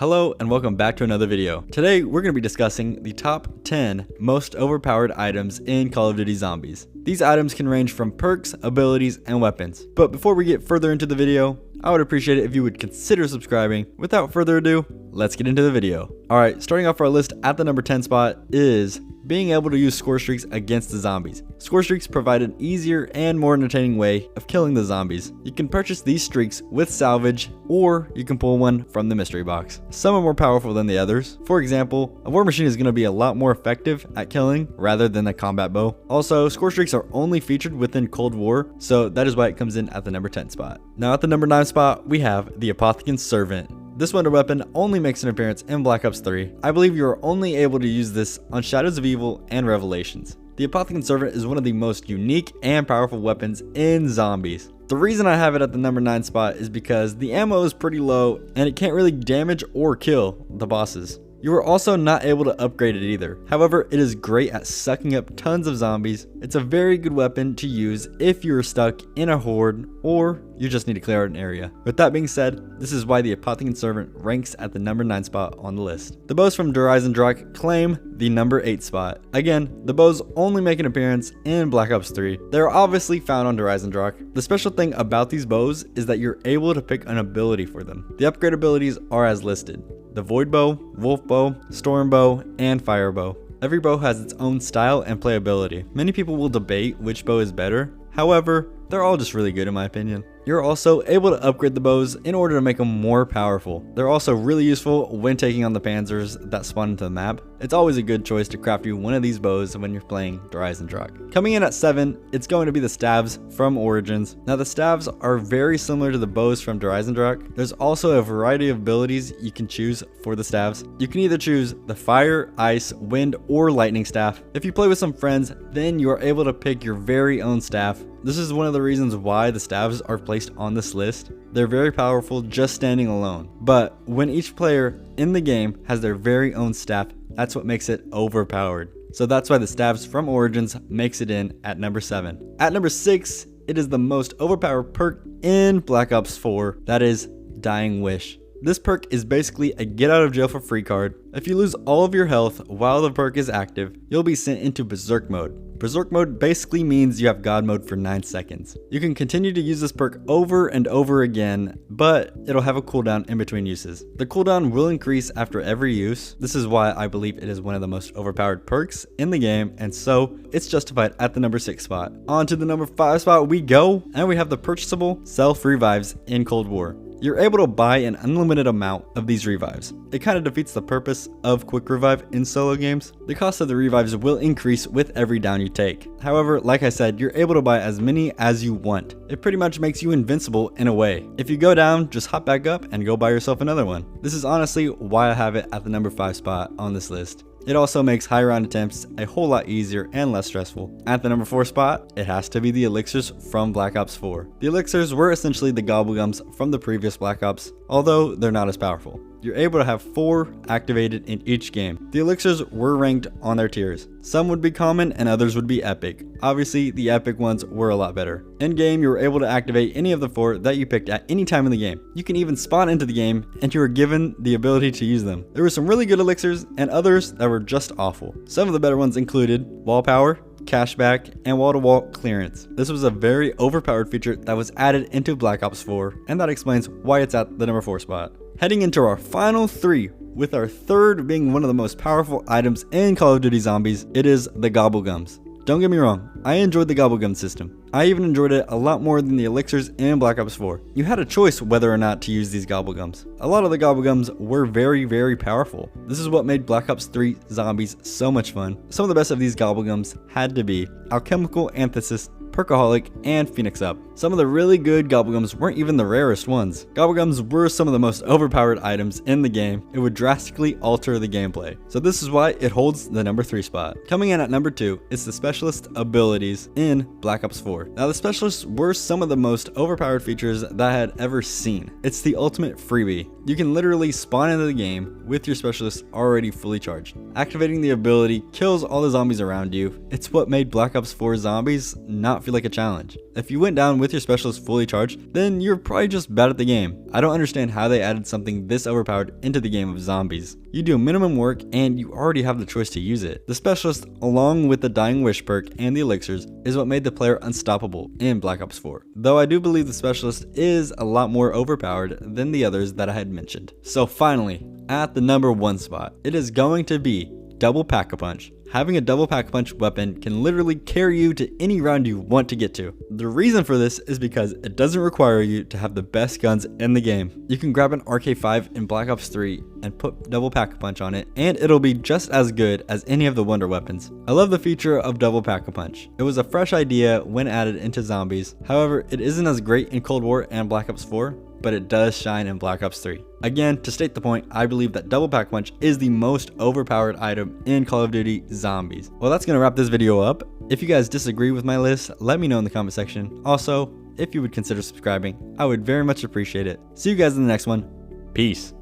Hello and welcome back to another video. Today we're going to be discussing the top 10 most overpowered items in Call of Duty Zombies. These items can range from perks, abilities, and weapons. But before we get further into the video, I would appreciate it if you would consider subscribing. Without further ado, let's get into the video. Alright, starting off our list at the number 10 spot is being able to use score streaks against the zombies. Score streaks provide an easier and more entertaining way of killing the zombies. You can purchase these streaks with salvage, or you can pull one from the mystery box. Some are more powerful than the others. For example, a war machine is going to be a lot more effective at killing rather than the combat bow. Also, score streaks are only featured within Cold War, so that is why it comes in at the number 10 spot. Now at the number 9 spot, we have the Apothecan Servant. This wonder weapon only makes an appearance in Black Ops 3. I believe you are only able to use this on Shadows of Evil and Revelations. The Apothecan Servant is one of the most unique and powerful weapons in zombies. The reason I have it at the number 9 spot is because the ammo is pretty low and it can't really damage or kill the bosses. You are also not able to upgrade it either. However, it is great at sucking up tons of zombies. It's a very good weapon to use if you are stuck in a horde or you just need to clear out an area. With that being said, this is why the Apothecan Servant ranks at the number 9 spot on the list. The Bose from Horizon claim the number 8 spot. Again, the Bose only make an appearance in Black Ops 3. They're obviously found on Horizon. The special thing about these bows is that you're able to pick an ability for them. The upgrade abilities are as listed: the Void Bow, Wolf Bow, Storm Bow, and Fire Bow. Every bow has its own style and playability. Many people will debate which bow is better. However, they're all just really good in my opinion. You're also able to upgrade the bows in order to make them more powerful. They're also really useful when taking on the panzers that spawn into the map. It's always a good choice to craft you one of these bows when you're playing Horizon. Coming in at 7, it's going to be the Staves from Origins. Now the Staves are very similar to the bows from Horizon. There's also a variety of abilities you can choose for the Staves. You can either choose the Fire, Ice, Wind, or Lightning Staff. If you play with some friends, then you are able to pick your very own staff. This is one of the reasons why the Staves are placed on this list. They're very powerful just standing alone. But when each player in the game has their very own staff, that's what makes it overpowered. So that's why the Staves from Origins makes it in at number 7. At number 6, it is the most overpowered perk in Black Ops 4. That is Dying Wish. This perk is basically a get out of jail for free card. If you lose all of your health while the perk is active, you'll be sent into Berserk mode. Berserk mode basically means you have God mode for 9 seconds. You can continue to use this perk over and over again, but it'll have a cooldown in between uses. The cooldown will increase after every use. This is why I believe it is one of the most overpowered perks in the game, and so it's justified at the number 6 spot. On to the number 5 spot we go, and we have the purchasable self revives in Cold War. You're able to buy an unlimited amount of these revives. It kind of defeats the purpose of quick revive in solo games. The cost of the revives will increase with every down you take. However, like I said, you're able to buy as many as you want. It pretty much makes you invincible in a way. If you go down, just hop back up and go buy yourself another one. This is honestly why I have it at the number 5 spot on this list. It also makes high round attempts a whole lot easier and less stressful. At the number 4 spot, it has to be the Elixirs from Black Ops 4. The Elixirs were essentially the Gobblegums from the previous Black Ops, although they're not as powerful. You're able to have 4 activated in each game. The Elixirs were ranked on their tiers. Some would be common and others would be epic. Obviously, the epic ones were a lot better. In game, you were able to activate any of the 4 that you picked at any time in the game. You can even spawn into the game and you were given the ability to use them. There were some really good Elixirs and others that were just awful. Some of the better ones included wall power, cashback, and wall-to-wall clearance. This was a very overpowered feature that was added into Black Ops 4, and that explains why it's at the number 4 spot. Heading into our final 3, with our third being one of the most powerful items in Call of Duty Zombies, it is the Gobblegums. Don't get me wrong, I enjoyed the Gobblegum system. I even enjoyed it a lot more than the Elixirs in Black Ops 4. You had a choice whether or not to use these Gobblegums. A lot of the Gobblegums were very, very powerful. This is what made Black Ops 3 Zombies so much fun. Some of the best of these Gobblegums had to be Alchemical Antithesis, Perkaholic, and Phoenix Up. Some of the really good Gobblegums weren't even the rarest ones. Gobblegums were some of the most overpowered items in the game. It would drastically alter the gameplay. So this is why it holds the number 3 spot. Coming in at number 2 is the Specialist abilities in Black Ops 4. Now the Specialists were some of the most overpowered features that I had ever seen. It's the ultimate freebie. You can literally spawn into the game with your Specialist already fully charged. Activating the ability kills all the zombies around you. It's what made Black Ops 4 Zombies not feel feel like a challenge. If you went down with your specialist fully charged, then you're probably just bad at the game. I don't understand how they added something this overpowered into the game of zombies. You do minimum work and you already have the choice to use it. The specialist, along with the Dying Wish perk and the elixirs, is what made the player unstoppable in Black Ops 4. Though I do believe the specialist is a lot more overpowered than the others that I had mentioned. So finally, at the number 1 spot, it is going to be Double Pack-a-Punch. Having a double pack-a-punch weapon can literally carry you to any round you want to get to. The reason for this is because it doesn't require you to have the best guns in the game. You can grab an RK5 in Black Ops 3 and put double pack-a-punch on it, and it'll be just as good as any of the wonder weapons. I love the feature of double pack-a-punch. It was a fresh idea when added into zombies. However, it isn't as great in Cold War and Black Ops 4, but it does shine in Black Ops 3. Again, to state the point, I believe that Double Pack-a-Punch is the most overpowered item in Call of Duty Zombies. Well, that's gonna wrap this video up. If you guys disagree with my list, let me know in the comment section. Also, if you would consider subscribing, I would very much appreciate it. See you guys in the next one. Peace.